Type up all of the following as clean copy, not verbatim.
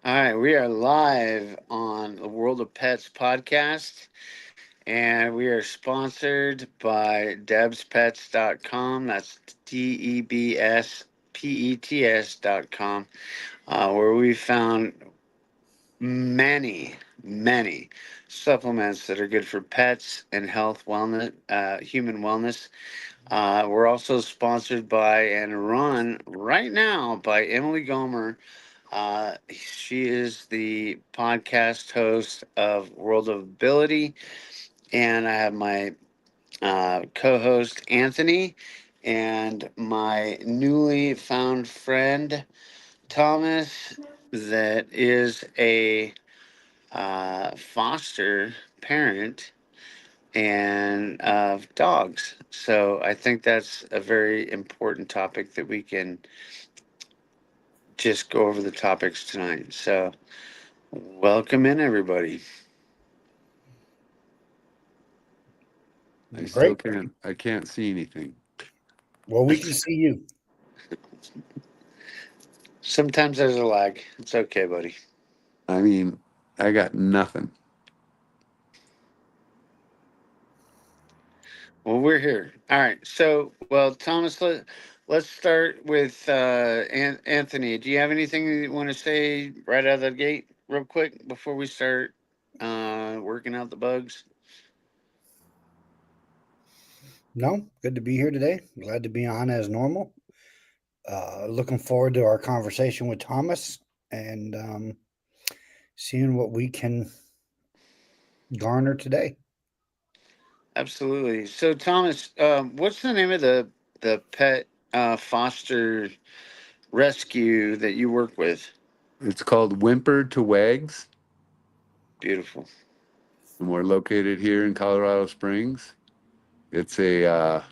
All right, we are live on the World of Pets podcast, and we are sponsored by debspets.com. That's DEBSPETS.com, where we found many, many supplements that are good for pets and health, wellness, human wellness. We're also sponsored by and run right now by Emily Gomer. She is the podcast host of World of Ability, and I have my co host Anthony and my newly found friend Thomas, that is a foster parent and of dogs. So I think that's a very important topic that we can just go over the topics tonight. So welcome in, everybody. I still Great. can't. I can't see anything. Well, we can see you. Sometimes there's a lag. It's okay, buddy. I mean, I got nothing. Well, we're here. All right. So, well, Thomas, let's start with Anthony. Do you have anything you want to say right out of the gate, real quick, before we start working out the bugs? No, good to be here today. Glad to be on as normal. Looking forward to our conversation with Thomas and seeing what we can garner today. Absolutely. So, Thomas, what's the name of the pet foster rescue that you work with? It's called Whimper to Wags, Beautiful. and we're located here in Colorado Springs. It's a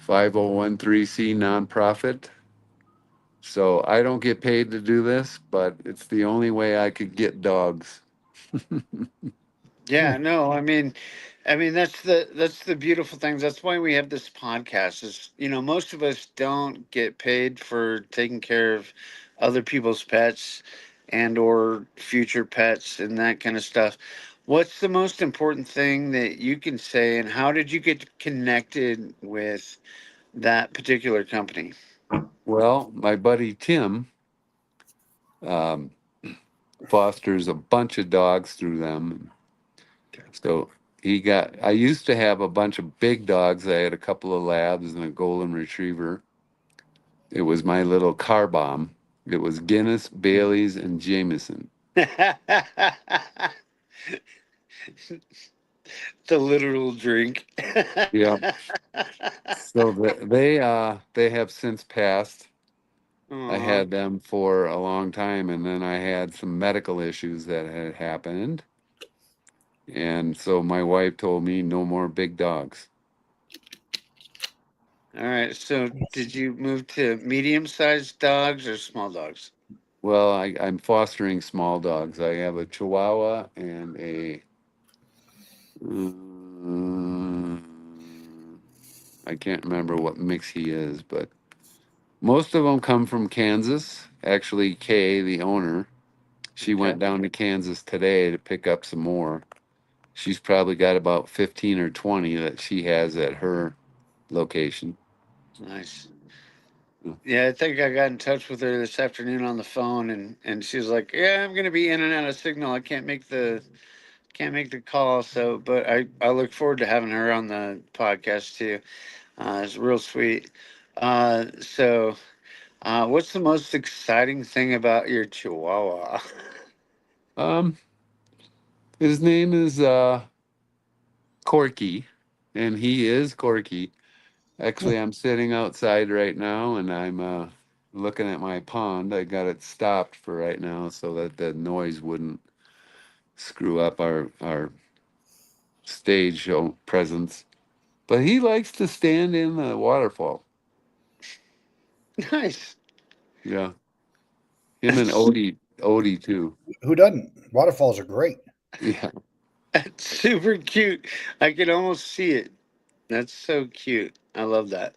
5013C nonprofit. So I don't get paid to do this, but it's the only way I could get dogs. Yeah, no, I mean that's the beautiful things. That's why we have this podcast. Is most of us don't get paid for taking care of other people's pets and or future pets and that kind of stuff. What's the most important thing that you can say, and how did you get connected with that particular company? Well, my buddy Tim um, fosters a bunch of dogs through them. So I used to have a bunch of big dogs. I had a couple of labs and a golden retriever. It was my little car bomb. It was Guinness, Bailey's, and Jameson. The literal drink. Yeah. So they have since passed. I Aw. had them for a long time, and then I had some medical issues that had happened, and so my wife told me no more big dogs. All right. So, did you move to medium-sized dogs or small dogs? Well, I'm fostering small dogs. I have a Chihuahua and a mm, I can't remember what mix he is, but most of them come from Kansas. Actually, Kay, the owner, she Okay. went down to Kansas today to pick up some more. She's probably got about 15 or 20 that she has at her location. Nice. Yeah, I think I got in touch with her this afternoon on the phone, and she was like, "Yeah, I'm gonna be in and out of signal. I can't make the call." So, but I look forward to having her on the podcast too. It's real sweet. So, what's the most exciting thing about your Chihuahua? Um, his name is Corky, and he is Corky. Actually, I'm sitting outside right now, and I'm looking at my pond. I got it stopped for right now so that the noise wouldn't screw up our stage show presence. But he likes to stand in the waterfall. Nice. Yeah, him and Odie too. Who doesn't? Waterfalls are great. Yeah, That's super cute. I can almost see it. That's so cute. I love that.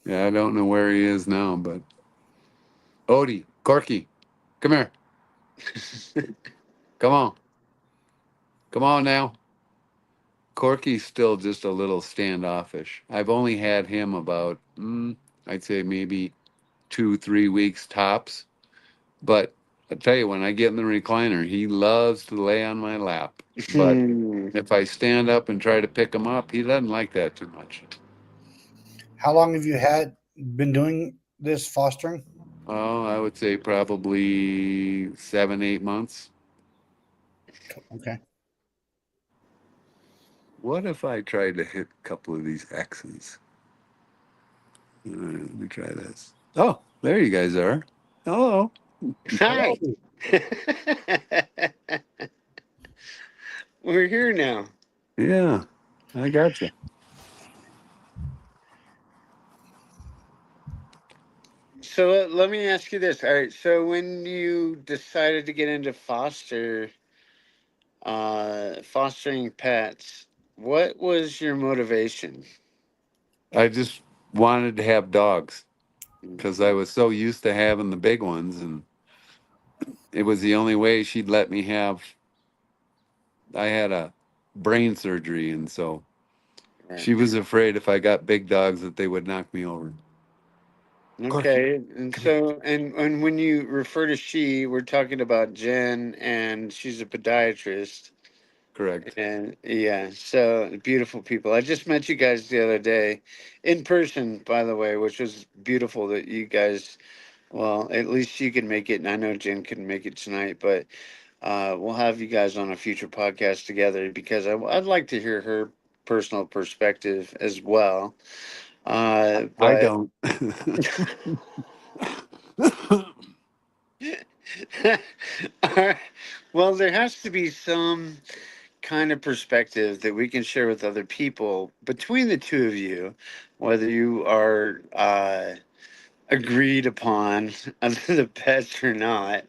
yeah. I don't know where he is now, but Odie, Corky, come here. Come on. Come on now. Corky's still just a little standoffish. I've only had him about, I'd say maybe 2, 3 weeks tops. But I tell you, when I get in the recliner, he loves to lay on my lap. But if I stand up and try to pick him up, he doesn't like that too much. How long have you been doing this fostering? Oh, I would say probably 7, 8 months. Okay. What if I tried to hit a couple of these X's? Let me try this. Oh, there you guys are. Hello. Hello. Hi. We're here now. Yeah, I got you. So let me ask you this. All right. So when you decided to get into fostering pets, what was your motivation? I just wanted to have dogs because I was so used to having the big ones, and it was the only way she'd let me have. I had a brain surgery, and so Right. she was afraid if I got big dogs that they would knock me over. Corky, Okay. And come here. so, and when you refer to she, we're talking about Jen, and she's a podiatrist. Correct. And yeah, so beautiful people. I just met you guys the other day in person, by the way, which was beautiful that you guys, well, at least you can make it. And I know Jen couldn't make it tonight, but we'll have you guys on a future podcast together because I'd like to hear her personal perspective as well. I But don't. well, there has to be some kind of perspective that we can share with other people between the two of you, whether you are agreed upon the pets or not.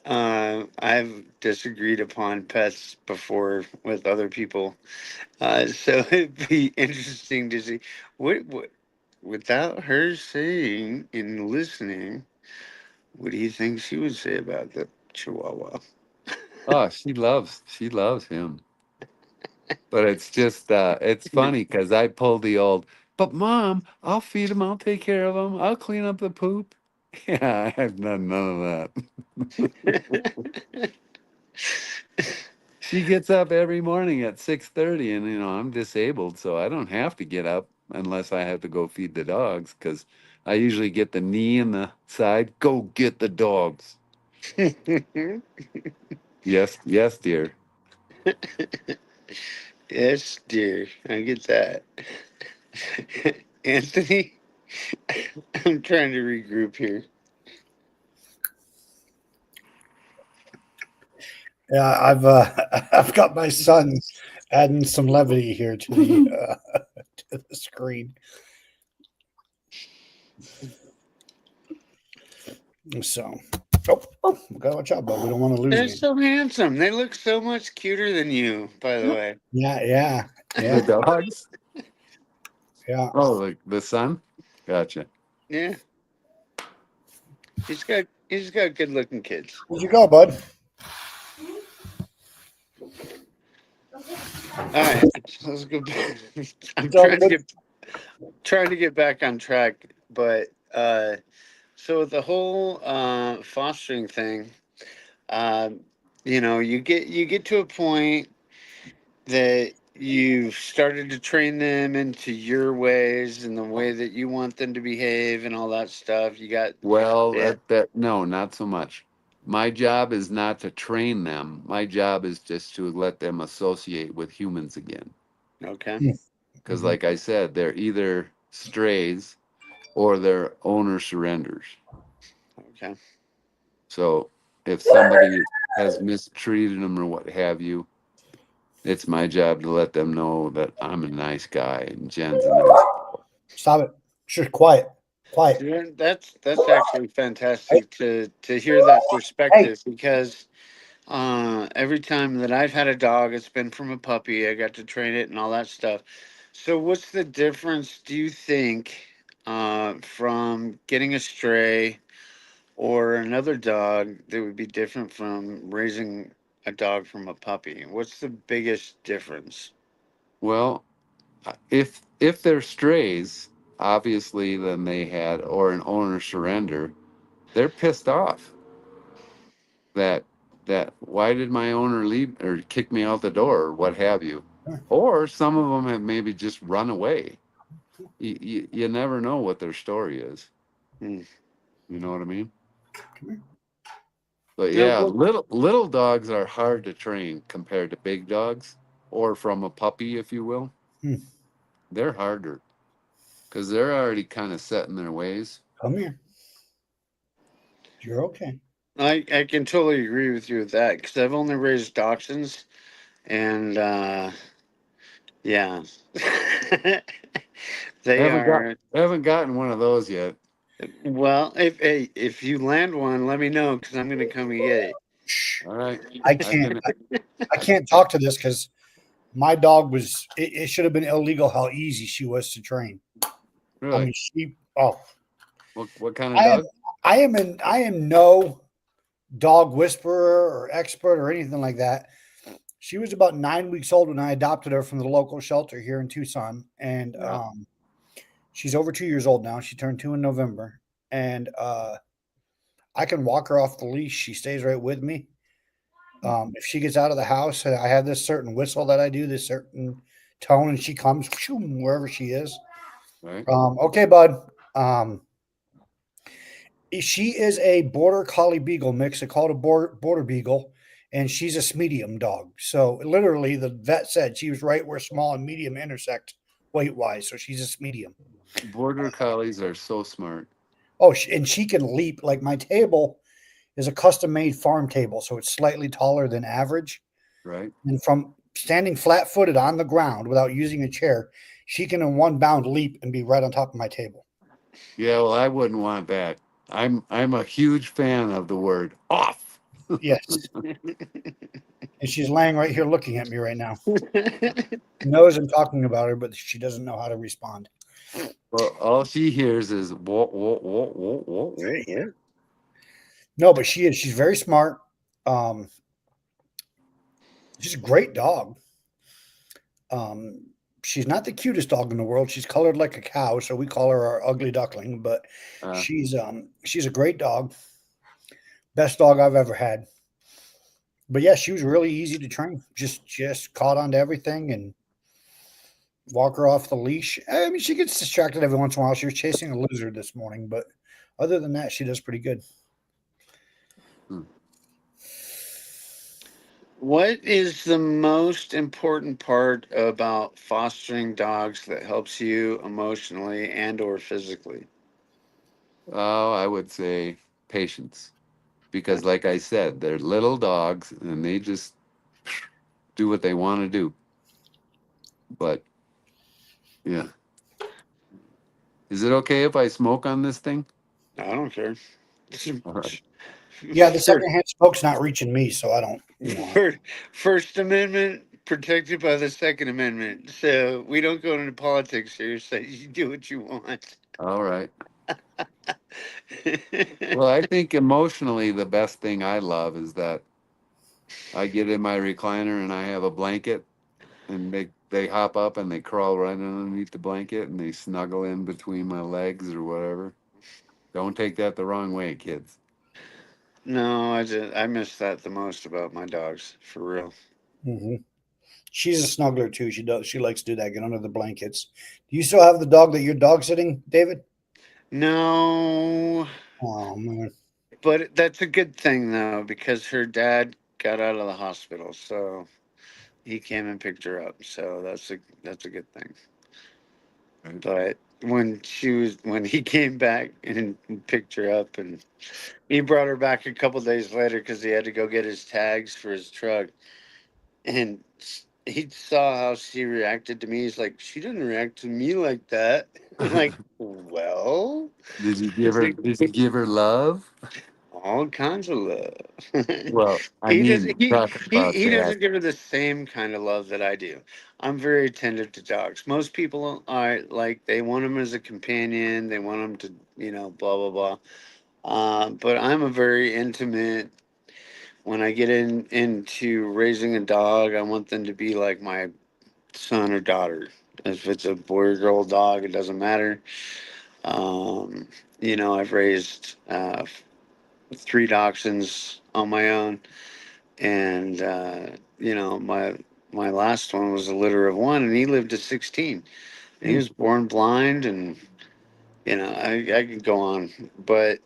I've disagreed upon pets before with other people, so it'd be interesting to see what without her saying and listening. What do you think she would say about the Chihuahua? Oh, she loves him. But it's just it's funny because I pulled the old, but mom, I'll feed him, I'll take care of him, I'll clean up the poop. Yeah, I have done none of that. She gets up every morning at 6:30, and I'm disabled, so I don't have to get up unless I have to go feed the dogs because I usually get the knee in the side. Go get the dogs. Yes, yes, dear. Yes, dear. I get that. Anthony, I'm trying to regroup here. Yeah, I've I've got my son adding some levity here to the to the screen. So, gotta watch out, but we don't want to lose They're him. so handsome. They look so much cuter than you, by the way. Yeah, yeah, The yeah, dogs. yeah. Oh, the son. Gotcha. Yeah, he's got good looking kids. Where'd you go, bud? All right, let's go back. I'm It's all good. trying to get back on track, but so the whole fostering thing, uh, you get to a point that you've started to train them into your ways and the way that you want them to behave and all that stuff. You got Well, yeah, that no, not so much. My job is not to train them. My job is just to let them associate with humans again. okay, Because, Mhm. like I said, they're either strays or their owner surrenders. okay. So if somebody has mistreated them or what have you, it's my job to let them know that I'm a nice guy and Jen's a nice. Stop it. Sure, quiet, quiet. Yeah, that's actually Hey, fantastic to hear that hey. perspective because every time that I've had a dog, it's been from a puppy. I got to train it and all that stuff. So, what's the difference, do you think, from getting a stray or another dog that would be different from raising a dog from a puppy? What's the biggest difference? Well, if they're strays, obviously, then they had or an owner surrender, they're pissed off that why did my owner leave or kick me out the door or what have you, Sure. or some of them have maybe just run away. You never know what their story is. Hmm. You know what I mean? Come here. But No, yeah, well, little dogs are hard to train compared to big dogs, or from a puppy, if you will. Hmm. They're harder because they're already kind of set in their ways. Come here. You're okay. I can totally agree with you with that because I've only raised dachshunds, and yeah, they are. Haven't gotten one of those yet. Well, if you land one, let me know because I'm gonna come and get it. Shh. All right, I I can't. can I can't talk to this because my dog was. It should have been illegal how easy she was to train. I really. mean, she. Oh, What kind of I am. dog? I am no dog whisperer or expert or anything like that. She was about 9 weeks old when I adopted her from the local shelter here in Tucson, and Yeah, she's over 2 years old now. She turned two in November, and I can walk her off the leash. She stays right with me. If she gets out of the house, I have this certain whistle that I do, this certain tone, and she comes wherever she is. right. Okay, bud. Um, she is a border collie beagle mix. They call it a border beagle, and she's a medium dog. So literally, the vet said she was right where small and medium intersect weight wise. So she's a medium. Border collies are so smart, Oh, and she can leap. Like my table is a custom made farm table, so it's slightly taller than average. right? And from standing flat footed on the ground without using a chair, she can in one bound leap and be right on top of my table. Yeah, well, I wouldn't want that. I'm a huge fan of the word off. Yes. And she's laying right here looking at me right now. She knows I'm talking about her, but she doesn't know how to respond. Well, all she hears is whoa, whoa, whoa, whoa, whoa. Right, yeah. No, but she is. She's very smart. Um, she's a great dog. Um, she's not the cutest dog in the world. She's colored like a cow, so we call her our ugly duckling. But Uh, she's a great dog. Best dog I've ever had. But yeah, she was really easy to train. Just caught onto everything and walk her off the leash. I mean, she gets distracted every once in a while. She was chasing a lizard this morning, but other than that, she does pretty good. hmm. What is the most important part about fostering dogs that helps you emotionally and or physically? Oh, I would say patience. Because, like I said, they're little dogs and they just do what they want to do. But yeah. Is it okay if I smoke on this thing? I don't care. All right. Yeah, the First, secondhand smoke's not reaching me, so I don't. First Amendment protected by the Second Amendment. So we don't go into politics here. So you do what you want. All right. Well, I think emotionally, the best thing I love is that I get in my recliner and I have a blanket and they hop up and they crawl right underneath the blanket and they snuggle in between my legs or whatever. Don't take that the wrong way, kids. No, I miss that the most about my dogs, for real. Hmm. She's a snuggler too. She does. She likes to do that. Get under the blankets. Do you still have the dog that you're dog sitting, David? No, Oh man. but that's a good thing though because her dad got out of the hospital, so he came and picked her up. So that's a good thing. Right? But when he came back and picked her up, and he brought her back a couple days later because he had to go get his tags for his truck, and he saw how she reacted to me. He's like, she didn't react to me like that. I'm like, well, Did you give her love? all kinds of love. Well, I he mean, doesn't. He, talk he about he that. doesn't give her the same kind of love that I do. I'm very attentive to dogs. Most people are like they want them as a companion. They want them to, blah blah blah. But I'm a very intimate. When I get into raising a dog, I want them to be like my son or daughter. If it's a boy or girl dog, it doesn't matter. Um, I've raised three dachshunds on my own, and my last one was a litter of one, and he lived to 16. And he Hmm. was born blind, and I could go on, but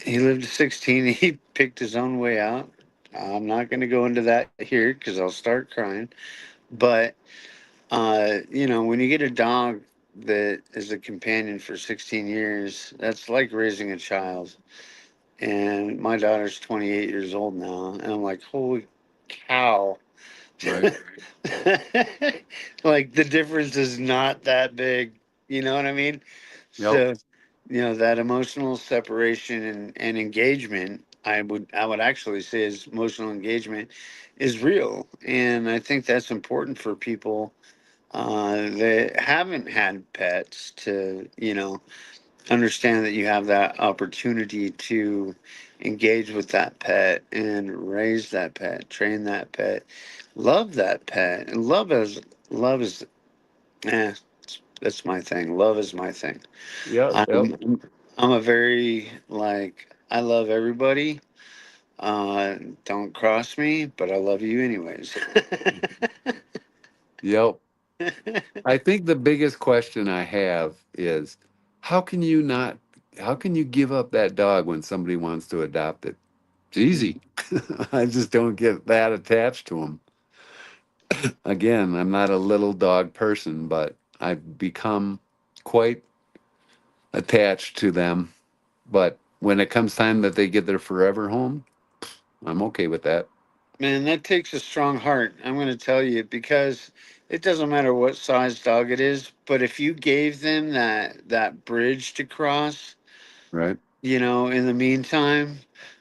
he lived to 16. He picked his own way out. I'm not going to go into that here because I'll start crying. But when you get a dog that is a companion for 16 years, that's like raising a child. And my daughter's 28 years old now, and I'm like, holy cow. Right. Like the difference is not that big. You know what I mean? Yep. So, that emotional separation and engagement, I would actually say is emotional engagement is real. And I think that's important for people that haven't had pets to, understand that you have that opportunity to engage with that pet and raise that pet, train that pet, love that pet. And love is eh, that's my thing. Love is my thing. Yep. Yep. I'm a very like I love everybody. Don't cross me, but I love you anyways. Yep. I think the biggest question I have is how can you not, how can you give up that dog when somebody wants to adopt it? It's easy. I just don't get that attached to them. Again, I'm not a little dog person, but I've become quite attached to them. But when it comes time that they get their forever home, I'm okay with that. Man, that takes a strong heart. I'm going to tell you because it doesn't matter what size dog it is, but if you gave them that bridge to cross, Right? in the meantime,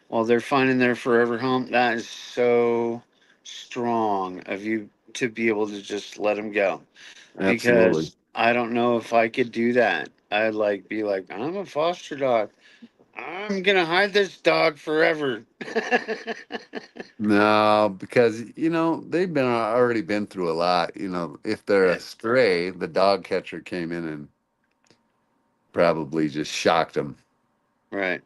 while they're finding their forever home, that is so strong of you to be able to just let them go. Absolutely. Because I don't know if I could do that. I'd be like, I'm a foster dog. I'm gonna hide this dog forever. No, because they've been already been through a lot. If they're Yeah, a stray, the dog catcher came in and probably just shocked them. right,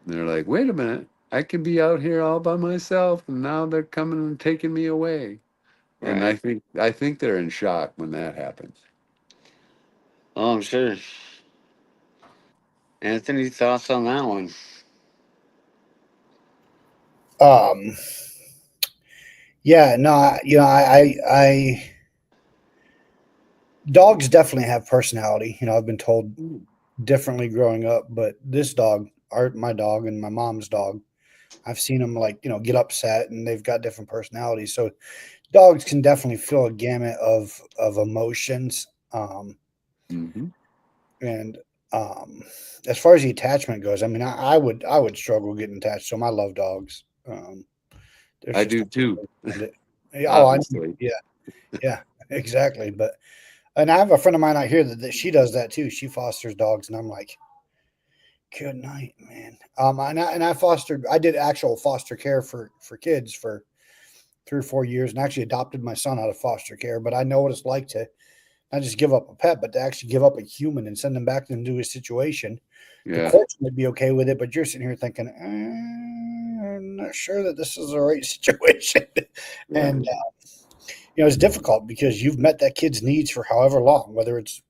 They're like, "Wait a minute, I can be out here all by myself, and now they're coming and taking me away." And I right. think I think they're in shock when that happens. Oh, I'm sure. Anthony, thoughts on that one? Um, yeah, no, dogs definitely have personality. I've been told Mm. differently growing up, but this dog, my dog and my mom's dog, I've seen them like, get upset and they've got different personalities. So dogs can definitely feel a gamut of emotions. Hmm. And as far as the attachment goes, I mean, I would struggle getting attached to them. I love dogs. There's I just do too, around it. Yeah, oh, obviously. yeah, yeah, exactly. But and I have a friend of mine out here that she does that too. She fosters dogs, and I'm like, good night, man. And I fostered. I did actual foster care for kids for 3 or 4 years, and actually adopted my son out of foster care. But I know what it's like to not just give up a pet, but to actually give up a human and send them back into a situation. The Yeah, courts would be okay with it, but you're sitting here thinking, I'm not sure that this is the right situation. yeah, And it's difficult because you've met that kid's needs for however long, whether it's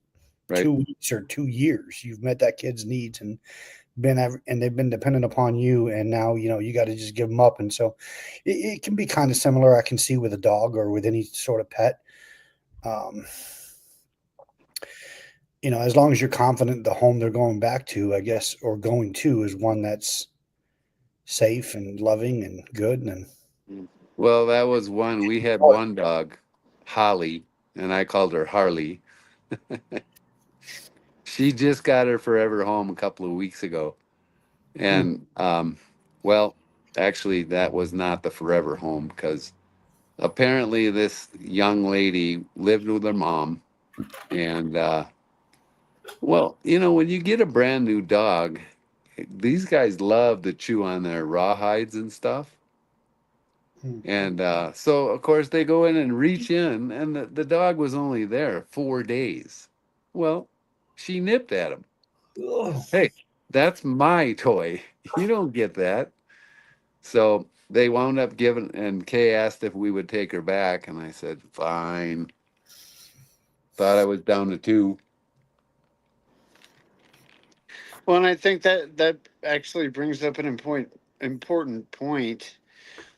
right. 2 weeks or 2 years. You've met that kid's needs and they've been dependent upon you, and now you got to just give them up. And so it can be kind of similar. I can see with a dog or with any sort of pet. Um, as long as you're confident the home they're going back to, I guess, or going to is one that's safe and loving and good. And Mm. Well, that was one. We had one dog, Holly, and I called her Harley. She just got her forever home a couple of weeks ago. mm, And well, actually, that was not the forever home because apparently this young lady lived with her mom, and Well, when you get a brand new dog, these guys love to chew on their rawhides and stuff. Hmm. And so, of course, they go in and reach in, and the dog was only there 4 days. Well, she nipped at him. Ugh. Hey, that's my toy. You don't get that. So they wound up giving, and Kay asked if we would take her back, and I said, fine. Thought I was down to two. Well, and I think that actually brings up an important point.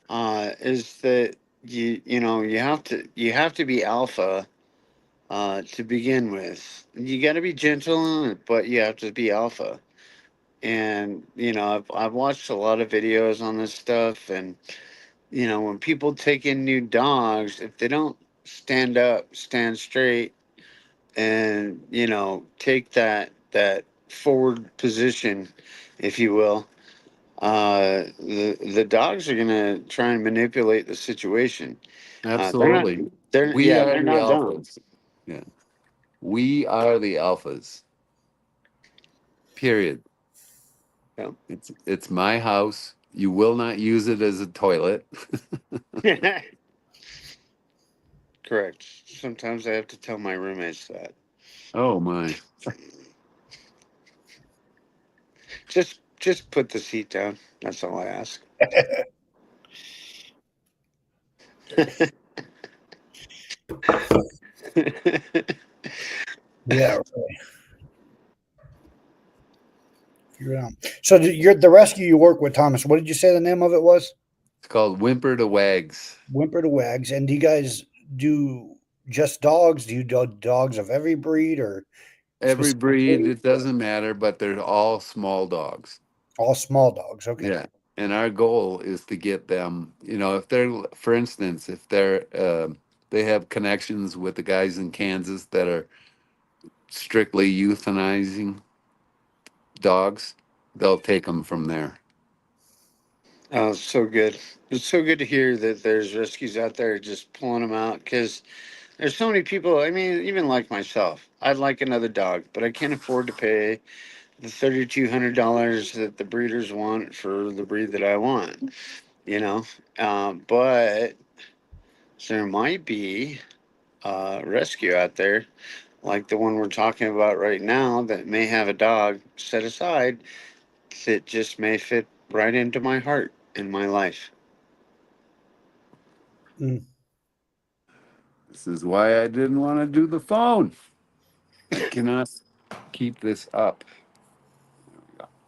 Is that you have to be alpha to begin with. You got to be gentle, but you have to be alpha. And I've watched a lot of videos on this stuff, and when people take in new dogs, if they don't stand up, stand straight, and take that forward position, if you will, the dogs are gonna try and manipulate the situation. They're not. Absolutely. They're We yeah. are They're the not dumb. alphas. Yeah. We are the alphas. Period. Yeah. It's my house. You will not use it as a toilet. Correct. Sometimes I have to tell my roommates that. Oh my. Just put the seat down. That's all I ask. Yeah, really. Figure it out. So you're the rescue you work with, Thomas. What did you say the name of it was? It's called Whimper to Wags. Whimper to Wags. And do you guys do just dogs? Do you do dogs of every breed or Every specific breed, breed? it doesn't matter, but they're all small dogs. All small dogs. Okay. Yeah. And our goal is to get them, if they're, for instance, if they have connections with the guys in Kansas that are strictly euthanizing dogs, they'll take them from there. Oh, so good. It's so good to hear that there's rescues out there just pulling them out because there's so many people. I mean, even like myself, I'd like another dog, but I can't afford to pay the $3,200 that the breeders want for the breed that I want. You know, but there might be a rescue out there like the one we're talking about right now that may have a dog set aside that just may fit right into my heart and my life. Mm. This is why I didn't want to do the phone. I cannot keep this up.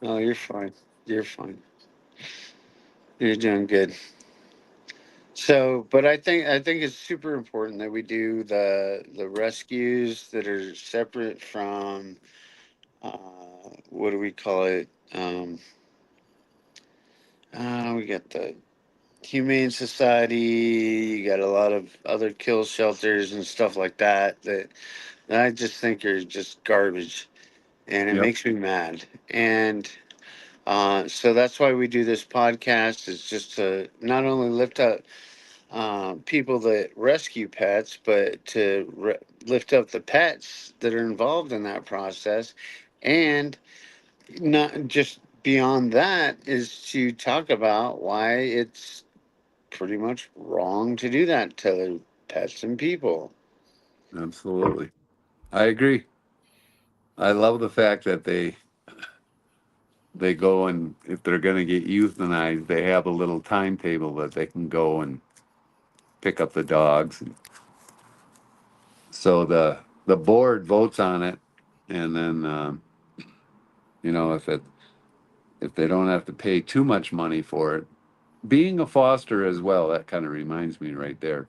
Oh, you're fine. You're fine. You're doing good. So, but I think it's super important that we do the rescues that are separate from uh, what do we call it? We got the Humane Society. You got a lot of other kill shelters and stuff like that I just think are just garbage, and it Yep. makes me mad. And so that's why we do this podcast, is just to not only lift up people that rescue pets, but to lift up the pets that are involved in that process. And not just beyond that, is to talk about why it's pretty much wrong to do that to pets and people. Absolutely. I agree. I love the fact that they go, and if they're going to get euthanized, they have a little timetable that they can go and pick up the dogs. So the board votes on it, and then if they don't have to pay too much money for it, being a foster as well, that kind of reminds me right there.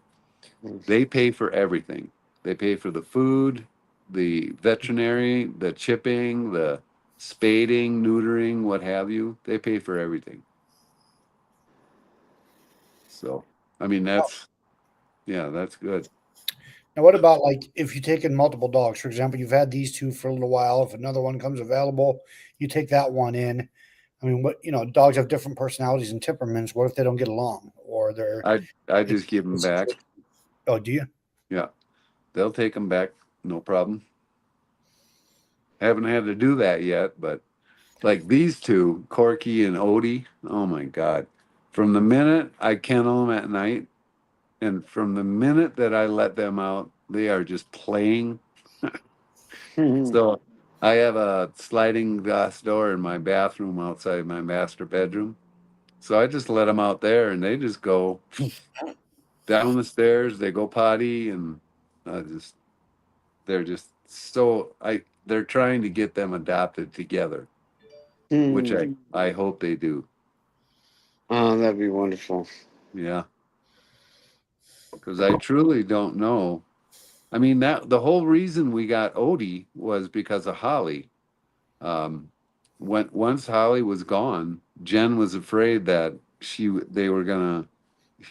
They pay for everything. They pay for the food, the veterinary, the chipping, the spading, neutering, what have you. They pay for everything. So, I mean, that's good. Now, what about like if you take in multiple dogs? For example, you've had these two for a little while. If another one comes available, you take that one in. I mean, dogs have different personalities and temperaments. What if they don't get along or they're I just give them back. Oh, do you? Yeah, they'll take them back. No problem. Haven't had to do that yet, but like these two, Corky and Odie, oh my God. From the minute I kennel them at night and from the minute that I let them out, they are just playing. So I have a sliding glass door in my bathroom outside my master bedroom. So I just let them out there and they just go down the stairs, they go potty, and just they're just so they're trying to get them adopted together, which I hope they do. Oh, that'd be wonderful. Yeah, because I truly don't know. I mean, that the whole reason we got Odie was because of Holly. Um, when once Holly was gone, Jen was afraid that they were gonna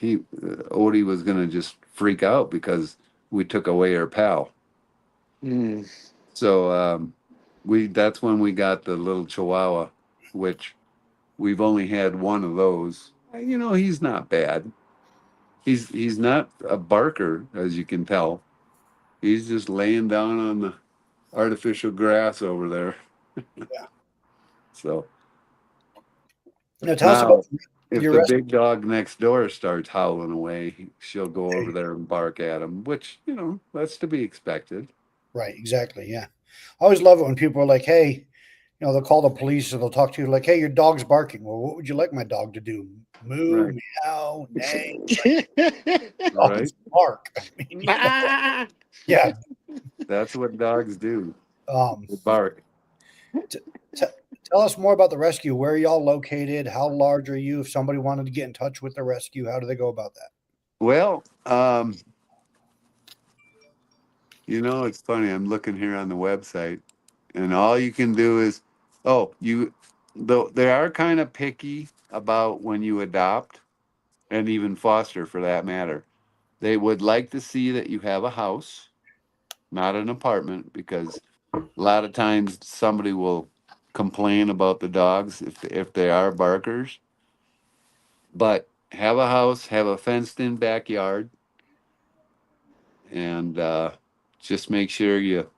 Odie was gonna just freak out because we took away her pal. Mm. So we that's when we got the little Chihuahua, which we've only had one of those. You know, he's not bad. He's not a barker, as you can tell. He's just laying down on the artificial grass over there. Yeah. So Now tell us about now, if your the rescue. big dog next door starts howling away, she'll go over there and bark at him, which, that's to be expected. Right, exactly. Yeah. I always love it when people are like, hey, they'll call the police or they'll talk to you like, hey, your dog's barking. Well, what would you like my dog to do? Moo, Right. meow, neigh. Right. Dogs bark. I mean, Ah! yeah. That's what dogs do. Um, They bark. t- t- tell us more about the rescue. Where are y'all located? How large are you? If somebody wanted to get in touch with the rescue, how do they go about that? Well, it's funny. I'm looking here on the website, and all you can do is, though they are kind of picky about when you adopt and even foster for that matter. They would like to see that you have a house, not an apartment, because a lot of times somebody will complain about the dogs if they are barkers. But have a house, have a fenced-in backyard, and just make sure you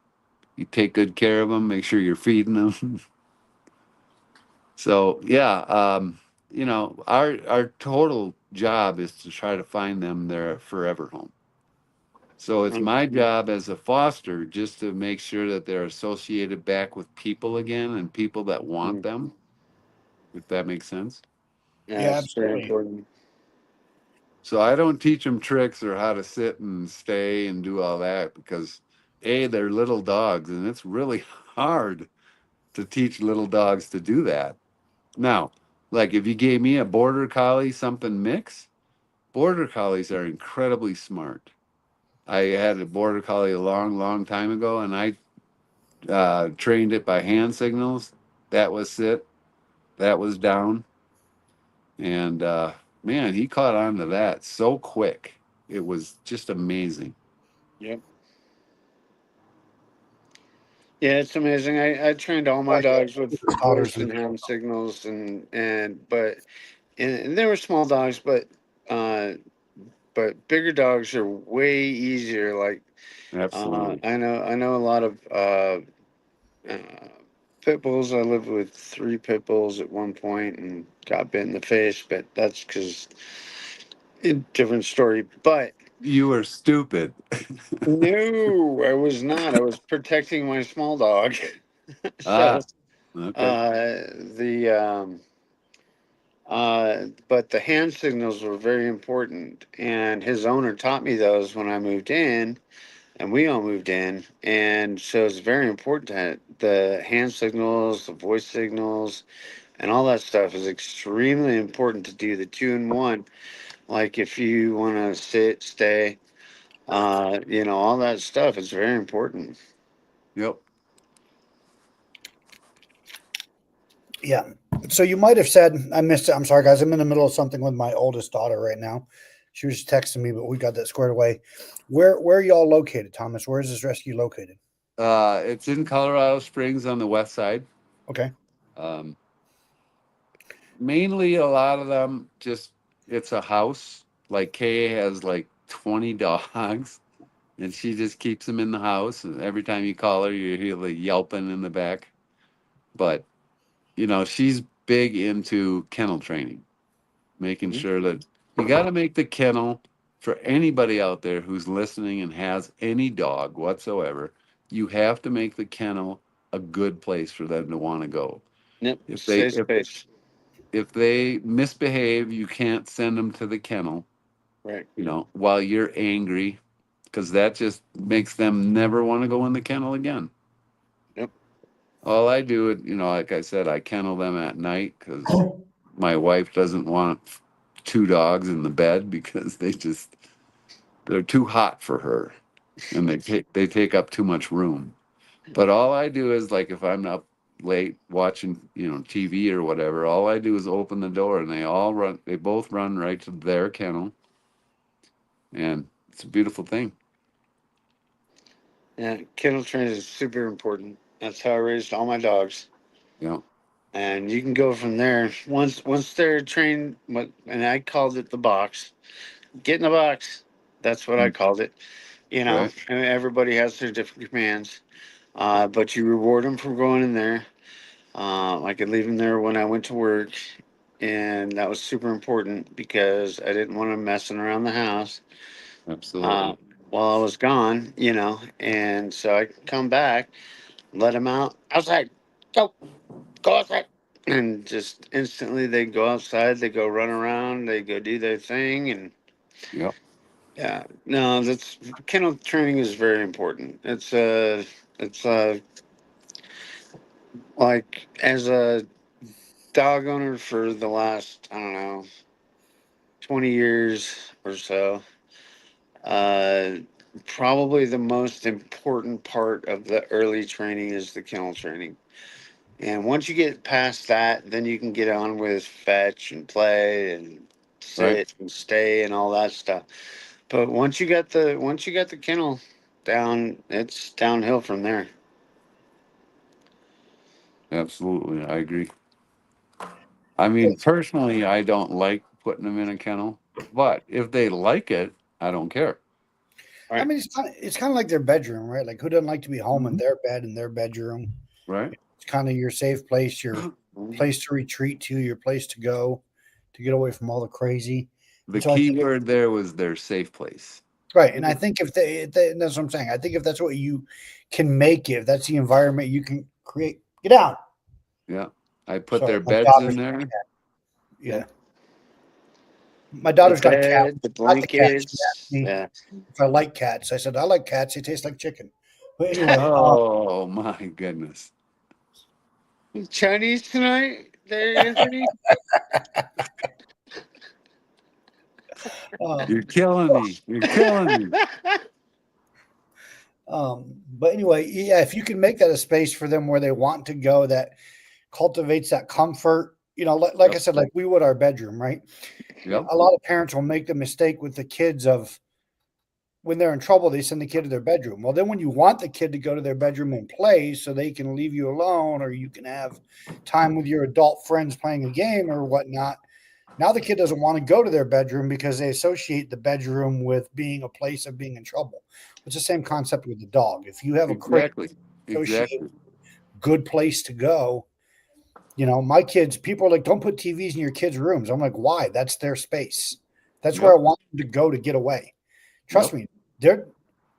take good care of them. Make sure you're feeding them. So yeah, our total job is to try to find them their forever home. So it's my job as a foster just to make sure that they're associated back with people again and people that want them, if that makes sense. Yeah, Yeah, it's very absolutely. important. So I don't teach them tricks or how to sit and stay and do all that because they're little dogs and it's really hard to teach little dogs to do that. Now, like if you gave me a border collie something mix, border collies are incredibly smart. I had a border collie a long, long time ago, and I trained it by hand signals. That was sit, that was down, and man, he caught on to that so quick. It was just amazing. Yep. Yeah, it's amazing. I trained all my Oh, yeah. dogs with Daughters voice and and hand signals and they were small dogs, uh but bigger dogs are way easier. Like Absolutely. I know a lot of uh, pit bulls. I lived with three pit bulls at one point and got bit in the face, but that's because different story. But You were stupid. no, I was not. I was protecting my small dog. So Ah, okay. uh, the but the hand signals were very important, and his owner taught me those when I moved in, and we all moved in, and so it's very important that the hand signals, the voice signals, and all that stuff is extremely important to do the two in one. Like if you want to sit, stay, all that stuff is very important. Yep. yeah. So you might have said, I missed it. I'm sorry, guys. I'm in the middle of something with my oldest daughter right now. She was texting me, but we got that squared away. Where are y'all located, Thomas? Where is this rescue located? It's in Colorado Springs on the west side. Okay. Um, Mainly, a lot of them just it's a house. Like Kay has like 20 dogs. and she just keeps them in the house. And every time you call her, you hear the yelping in the back. But she's big into kennel training, making Mhm. sure that you got to make the kennel for anybody out there who's listening and has any dog whatsoever. You have to make the kennel a good place for them to want to go. Yep. If they Safe if space. if they misbehave, you can't send them to the kennel, Right. while you're angry, because that just makes them never want to go in the kennel again. Yep. All I do, like I said, I kennel them at night because my wife doesn't want two dogs in the bed because they're too hot for her, and they take up too much room. But all I do is, like, if I'm up late watching TV or whatever, all I do is open the door and they both run right to their kennel, and it's a beautiful thing. Yeah. Kennel training is super important. That's how I raised all my dogs. Yeah. And you can go from there once they're trained. And I called it the box. Get in the box. That's what I called it. Right. And everybody has their different commands. But you reward them for going in there. I could leave them there when I went to work, and that was super important because I didn't want them messing around the house uh, Absolutely. while I was gone. And so I come back, let them out outside, go, go outside, and just instantly they go outside, they go run around, they go do their thing, and Yeah. yeah, no, that's kennel training is very important. It's like as a dog owner for the last, I don't know, 20 years or so. Uh, Probably the most important part of the early training is the kennel training. And once you get past that, then you can get on with fetch and play and Right. sit and stay and all that stuff. But once you got the kennel down, it's downhill from there. Absolutely. I agree. I mean, Yes. personally, I don't like putting them in a kennel, but if they like it, I don't care. I Right. mean, it's kind of like their bedroom, right? Like, who doesn't like to be home in Mhm. their bed in their bedroom? Right. It's kind of your safe place, your place to retreat to, your place to go to get away from all the crazy. The And so I key think, word there was their safe place. right. And I think if that's what I'm saying. I think if that's what you can make it, if that's the environment you can create, get out. Yeah. I put Sorry, their my beds in daughter's there. yeah. Yep. My The daughter's got a cat. bed, the Not the cat. She asked blankets. me Yeah. if I like cats. I said I like cats. They taste like chicken. But anyway, Oh my goodness. Chinese tonight, there, Anthony. um, You're killing me. You're killing me. but anyway, yeah, if you can make that a space for them where they want to go, that cultivates that comfort. Like I Yep. said, like we would our bedroom, right? Yep. A lot of parents will make the mistake with the kids of when they're in trouble, they send the kid to their bedroom. Well, then when you want the kid to go to their bedroom and play so they can leave you alone or you can have time with your adult friends playing a game or whatnot, now the kid doesn't want to go to their bedroom because they associate the bedroom with being a place of being in trouble. It's the same concept with the dog. If you have a crate Exactly. associated Exactly. good place to go, my kids, people are like, don't put TVs in your kids' rooms. I'm like, why? That's their space. That's where I Yep. want them to go to get away. Trust Yep. me, they're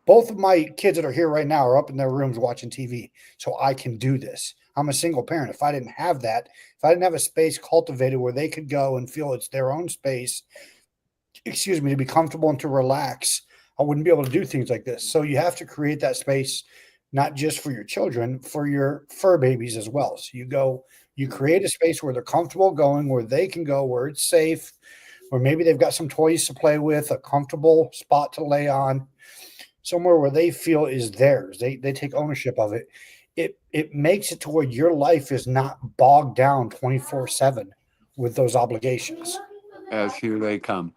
both of my kids that are here right now are up in their rooms watching TV. So I can do this. I'm a single parent. If I didn't have that, if I didn't have a space cultivated where they could go and feel it's their own space, excuse me, to be comfortable and to relax, I wouldn't be able to do things like this. So you have to create that space, not just for your children, for your fur babies as well. So you create a space where they're comfortable going, where they can go, where it's safe, where maybe they've got some toys to play with, a comfortable spot to lay on, somewhere where they feel is theirs. They take ownership of it. It makes it to where your life is not bogged down 24/7 with those obligations. As here they come.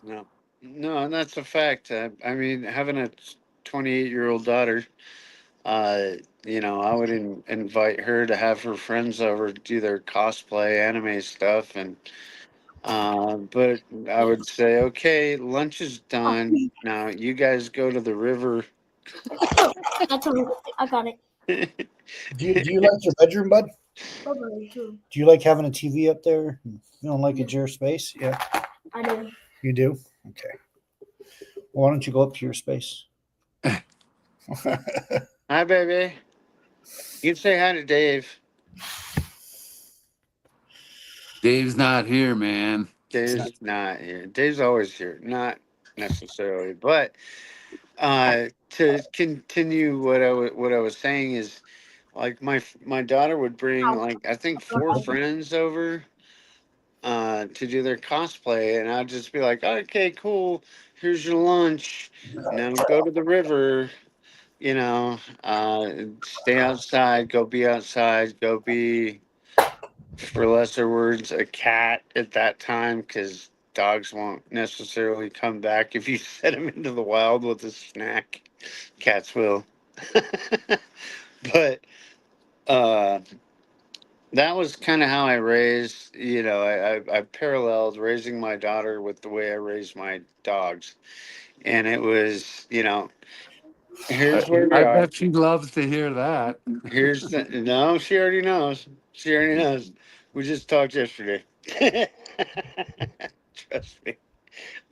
No, no, and that's a fact. I mean, having a 28-year-old daughter, uh, I would invite her to have her friends over, do their cosplay, anime stuff, and But I would say, okay, lunch is done. Now you guys go to the river. That's all. I got it. Do you like your bedroom, bud? Do you like having a TV up there? You don't like it's your space? Yeah, I do. you do. Okay. Well, why don't you go up to your space? Hi, baby. You can say hi to Dave. Dave's not here, man. Dave's not here. Dave's always here. Not necessarily, but to continue what I was saying is, like, my daughter would bring, like, I think 4 friends over to do their cosplay, and I'd just be like, okay, cool, here's your lunch, now go to the river, stay outside, go be outside, go be, for lesser words, a cat at that time, because dogs won't necessarily come back if you set them into the wild with a snack. Cats will. But uh, that was kind of how I raised, I paralleled raising my daughter with the way I raised my dogs. And it was, here's where we I are. bet she loves to hear that. No, she already knows. She already knows. We just talked yesterday. Trust me.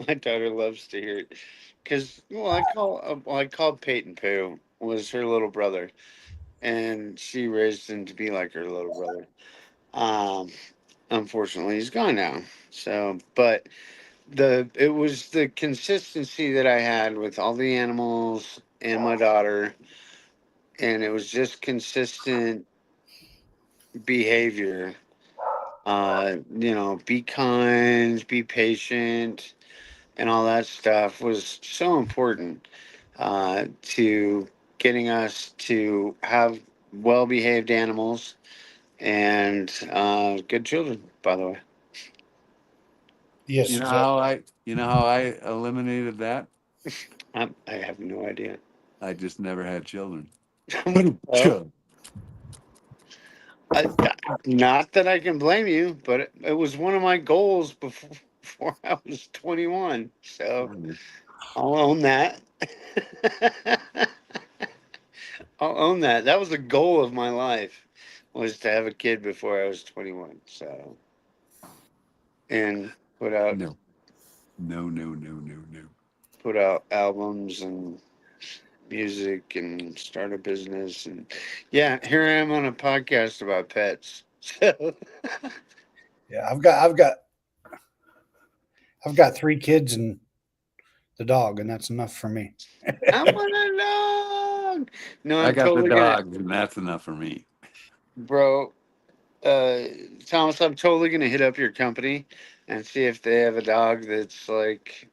My daughter loves to hear it. Because, I called Peyton Pooh, was her little brother. And she raised him to be like her little brother. Um, Unfortunately, he's gone now. So, but it was the consistency that I had with all the animals and my daughter, and it was just consistent behavior. Be kind, be patient, and all that stuff was so important to getting us to have well-behaved animals and good children. By the way, Yes, exactly. You know how I eliminated that? I have no idea. I just never had children. Well, not that I can blame you, but it was one of my goals before I was 21. So I'll own that. I'll own that. That was the goal of my life, was to have a kid before I was 21. So, and put out No, no, no, no, no, no. put out albums and music and start a business, and yeah, here I am on a podcast about pets. So Yeah, I've got 3 kids and the dog, and that's enough for me. I want a dog. No, I I'm got the totally gonna, dogs, and that's enough for me. bro. Uh, Thomas, I'm totally gonna hit up your company and see if they have a dog that's like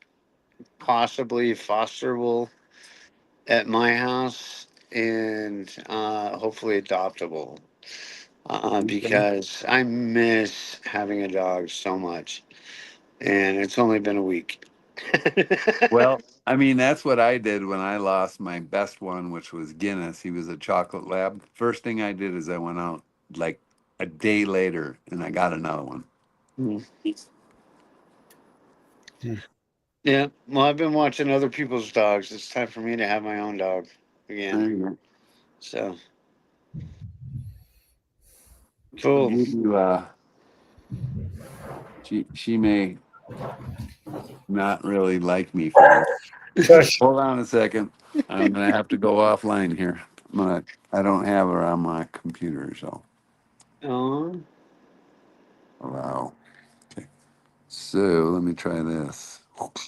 possibly fosterable at my house, and hopefully adoptable. Okay. Because I miss having a dog so much, and it's only been a week. Well, I mean, that's what I did when I lost my best one, which was Guinness. He was a chocolate lab. First thing I did is I went out like a day later and I got another one. Mm. Hmm. Yeah, well, I've been watching other people's dogs. It's time for me to have my own dog There again. you go. So I'll cool. give you, she may not really like me for this. Shush. Hold on a second. I'm gonna have to go offline here. I don't have her on my computer, so Oh, wow. Okay. So let me try this. Okay.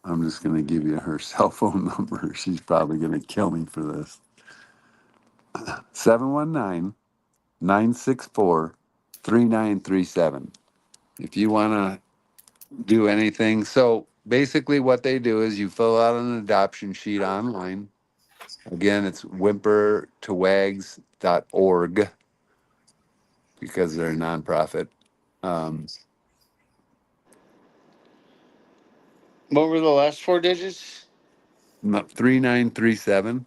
I'm just gonna give you her cell phone number. She's probably gonna kill me for this. 719-964-3937. If you wanna do anything. So basically what they do is you fill out an adoption sheet online. Again, it's whimpertowags.org because they're a nonprofit. Um, what were the last 4 digits? 3937.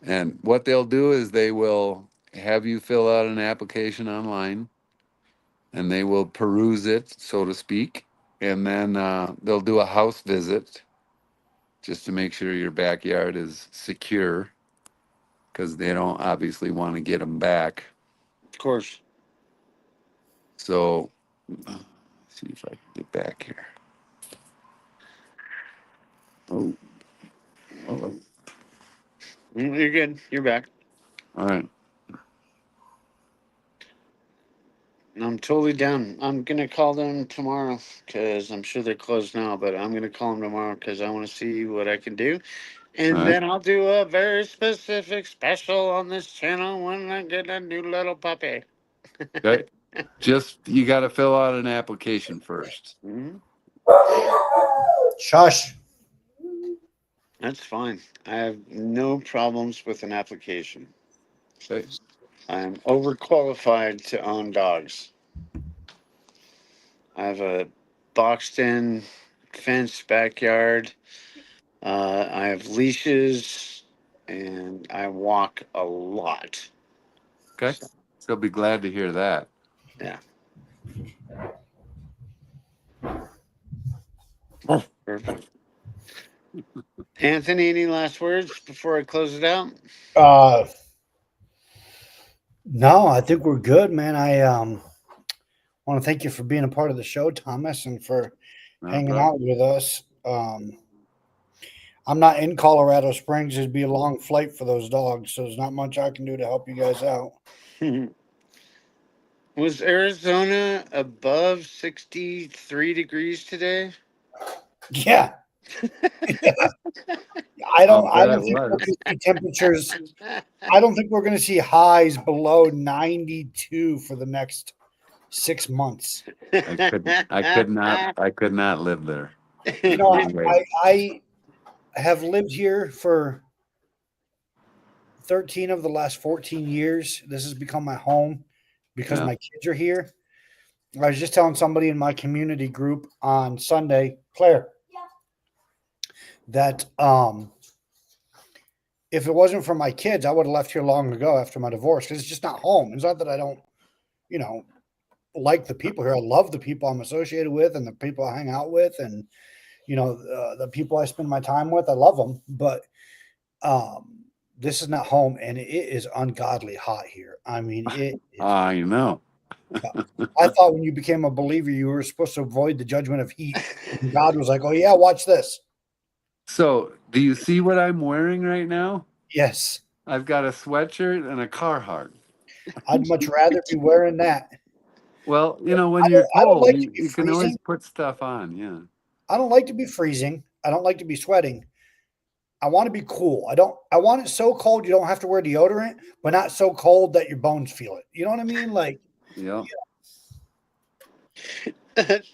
And what they'll do is they will have you fill out an application online, and they will peruse it, so to speak, and then they'll do a house visit just to make sure your backyard is secure, because they don't obviously want to get them back. Of course. So, let's see if I can get back here. Oh, You're good. You're back. all right. I'm totally down. I'm gonna call them tomorrow because I'm sure they're closed now. But I'm gonna call them tomorrow because I want to see what I can do, All and right. then I'll do a very specific special on this channel when I get a new little puppy. Okay. Just you got to fill out an application first. Mhm. Shush. That's fine. I have no problems with an application. Okay. I'm overqualified to own dogs. I have a boxed-in fenced backyard. I have leashes, and I walk a lot. Okay. So, So be glad to hear that. yeah. Perfect. Anthony, any last words before I close it out? Uh, no, I think we're good, man. I want to thank you for being a part of the show, Thomas, and for Not a hanging problem. out with us. I'm not in Colorado Springs. It'd be a long flight for those dogs, so there's not much I can do to help you guys out. Was Arizona above 63 degrees today? Yeah, I'll I bet don't it think we're was. going to see temperatures. I don't think we're going to see highs below 92 for the next 6 months. I could not live there. You There's know, no way. I have lived here for 13 of the last 14 years. This has become my home because Yeah. my kids are here. I was just telling somebody in my community group on Sunday, Claire, that if it wasn't for my kids, I would have left here long ago after my divorce because it's just not home. It's not that I don't, you know, like the people here. I love the people I'm associated with and the people I hang out with, and the people I spend my time with. I love them, but this is not home, and it is ungodly hot here. I mean, it is. I know. I thought when you became a believer, you were supposed to avoid the judgment of heat. And God was like, "Oh yeah, watch this." So, do you see what I'm wearing right now? Yes, I've got a sweatshirt and a Carhartt. I'd much rather be wearing that. Well, when you're I don't cold, like to be you can always freezing. put stuff on. Yeah. I don't like to be freezing. I don't like to be sweating. I want to be cool. I don't. I want it so cold you don't have to wear deodorant, but not so cold that your bones feel it. You know what I mean? Like, Yeah.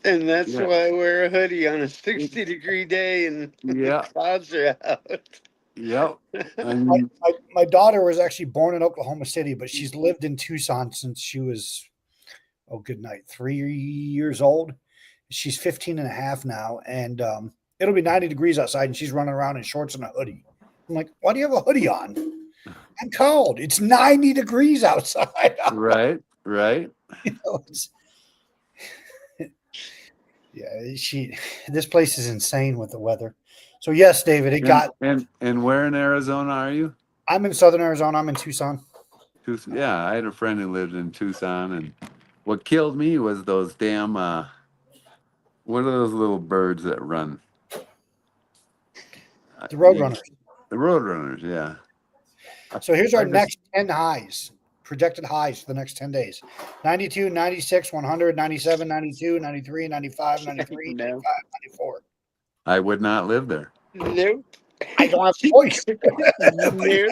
And that's Yeah. why I wear a hoodie on a 60-degree day and the Yeah. clouds are out. Yep. I my, mean, my daughter was actually born in Oklahoma City, but she's lived in Tucson since she was, oh, good night, 3 years old. She's 15 and a half now, and it'll be 90 degrees outside, and she's running around in shorts and a hoodie. I'm like, why do you have a hoodie on? I'm cold. It's 90 degrees outside. right. It's- yeah, this place is insane with the weather. So yes, David, And where in Arizona are you? I'm in Southern Arizona. I'm in Tucson. Tucson. Yeah, I had a friend who lived in Tucson, and what killed me was those damn what are those little birds that run? The Roadrunners. The roadrunners, yeah. So here's our I just next 10 highs, projected highs for the next 10 days. 92, 96, 100, 97, 92, 93, 95, 93, No. 95, 94. I would not live there. Nope. I don't have a choice. Nope.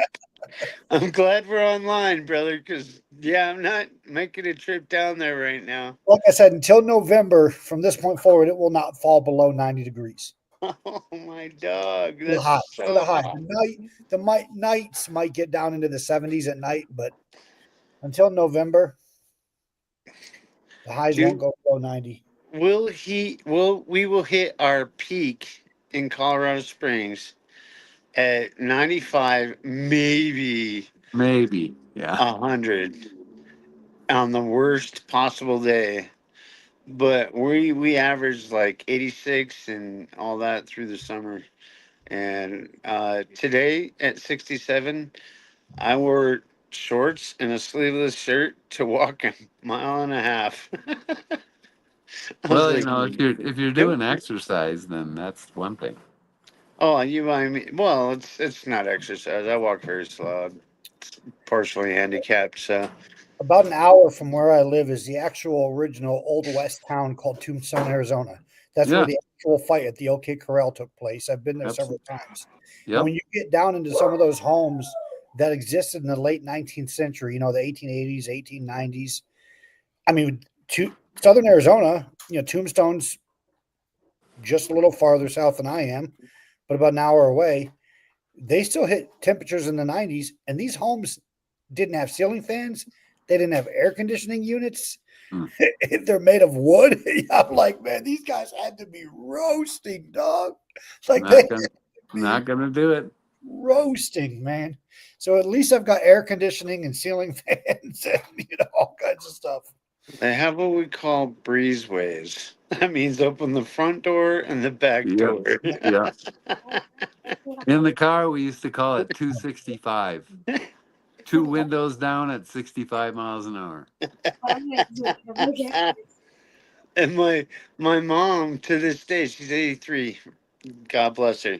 I'm glad we're online, brother, because, yeah, I'm not making a trip down there right now. Like I said, until November, from this point forward, it will not fall below 90 degrees. Oh, my dog. For the That's high. For the so high. hot. Nights might get down into the 70s at night, but until November, the highs won't Dude, go below 90. we will hit our peak in Colorado Springs at 95, maybe Maybe. Yeah. 100 on the worst possible day. But we averaged like 86 and all that through the summer. And today at 67, I wore shorts and a sleeveless shirt to walk a mile and a half. I was Well, like, if you're nope. doing exercise, then that's one thing. Oh, you I mean, well, it's not exercise. I walk very slow. I'm partially handicapped, so About an hour from where I live is the actual original Old West town called Tombstone, Arizona. That's where Yeah. the actual fight at the OK Corral took place. I've been there Yep. several times. And Yep. when you get down into some of those homes that existed in the late 19th century, the 1880s, 1890s, I mean, Southern Arizona, Tombstone's just a little farther south than I am, but about an hour away. They still hit temperatures in the 90s, and these homes didn't have ceiling fans. They didn't have air conditioning units. Hmm. They're made of wood. I'm like, man, these guys had to be roasting, dog. Like they Not had gonna, to be not gonna do it. roasting, man. So at least I've got air conditioning and ceiling fans and all kinds of stuff. they have what we call breezeways. That means open the front door and the back Yep. door. Yeah. In the car, we used to call it 265. Two windows down at 65 miles an hour. And my mom to this day, she's 83. God bless her.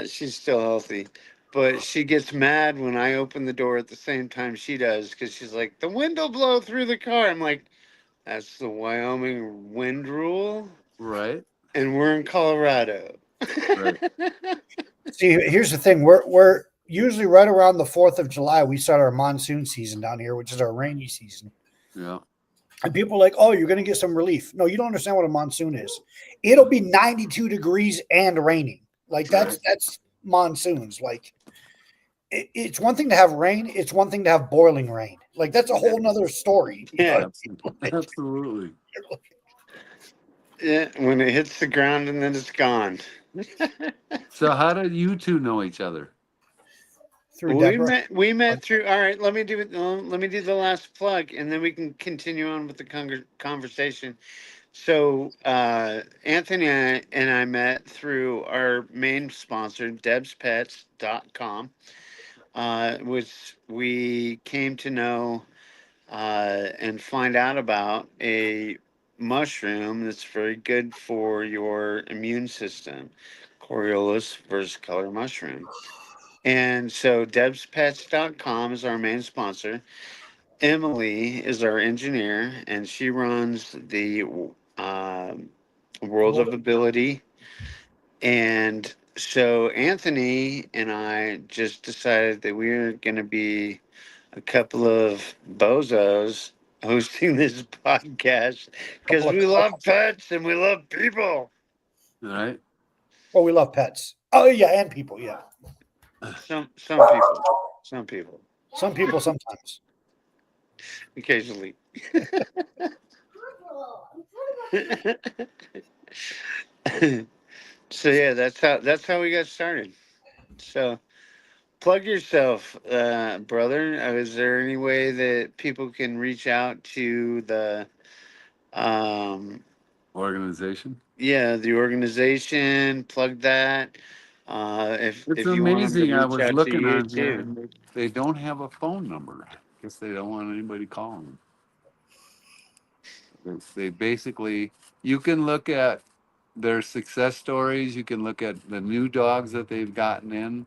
She's still healthy. But she gets mad when I open the door at the same time she does because she's like, the wind will blow through the car. I'm like, that's the Wyoming wind rule. Right. And we're in Colorado. Right. See, here's the thing: we're usually right around the 4th of July. We start our monsoon season down here, which is our rainy season. Yeah. And people are like, "Oh, you're going to get some relief." No, you don't understand what a monsoon is. It'll be 92 degrees and raining. Like that's monsoons. Like it's one thing to have rain. It's one thing to have boiling rain. Like that's a whole nother story. Yeah. Absolutely. Yeah. When it hits the ground and then it's gone. So, how did you two know each other? Through We Deborah. met through. All right, let me do it. Let me do the last plug, and then we can continue on with the conversation. So Anthony and I met through our main sponsor, debspets.com, which we came to know and find out about a mushroom that's very good for your immune system, Coriolis versicolor mushroom. And so debspets.com is our main sponsor. Emily is our engineer, and she runs the uh, World of Ability. And so Anthony and I just decided that we were going to be a couple of bozos hosting this podcast because Couple of, we love pets and we love people. All right. well, we love pets. Oh yeah, and people. Yeah, Some people, some people, some people sometimes. occasionally. So yeah, that's how we got started. So plug yourself, brother. Is there any way that people can reach out to the um Organization. yeah, the organization, plug that. It's If you want them to amazing. I reach was out to looking you on here, too. and they don't have a phone number. I guess they don't want anybody calling. They basically, you can look at their success stories. You can look at the new dogs that they've gotten in,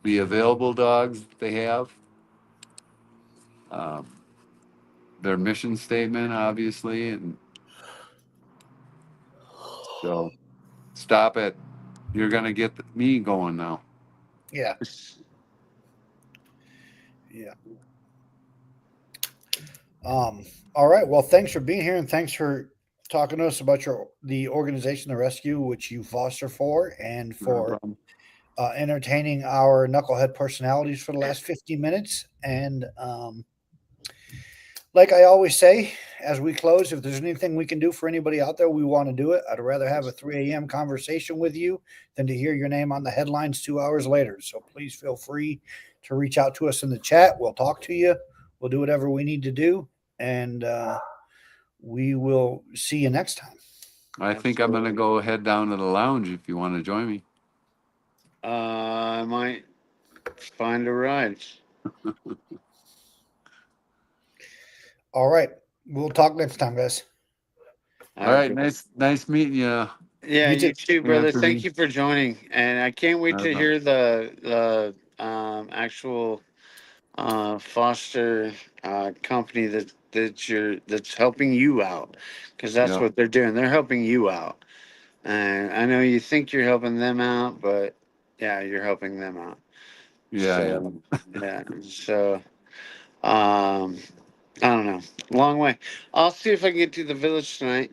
the available dogs that they have, um, their mission statement, obviously, and so stop it. You're gonna get me going now. Yeah, yeah. All right. Well, thanks for being here, and thanks for talking to us about the organization, the rescue, which you foster for, and Not a for problem. entertaining our knucklehead personalities for the last 50 minutes. And like I always say, as we close, if there's anything we can do for anybody out there, we want to do it. I'd rather have a 3 a.m. conversation with you than to hear your name on the headlines 2 hours later. So please feel free to reach out to us in the chat. We'll talk to you. We'll do whatever we need to do. And we will see you next time. I think I'm going to go head down to the lounge if you want to join me. I might find a ride. All right. We'll talk next time, guys. All right. Nice meeting you. Yeah, You too. you too, brother. Anthony. Thank you for joining, and I can't wait to hear the actual foster company that's helping you out, because that's Yeah. what they're doing. They're helping you out, and I know you think you're helping them out, but yeah, you're helping them out. Yeah. So, yeah. So, I don't know. Long way. I'll see if I can get to the village tonight.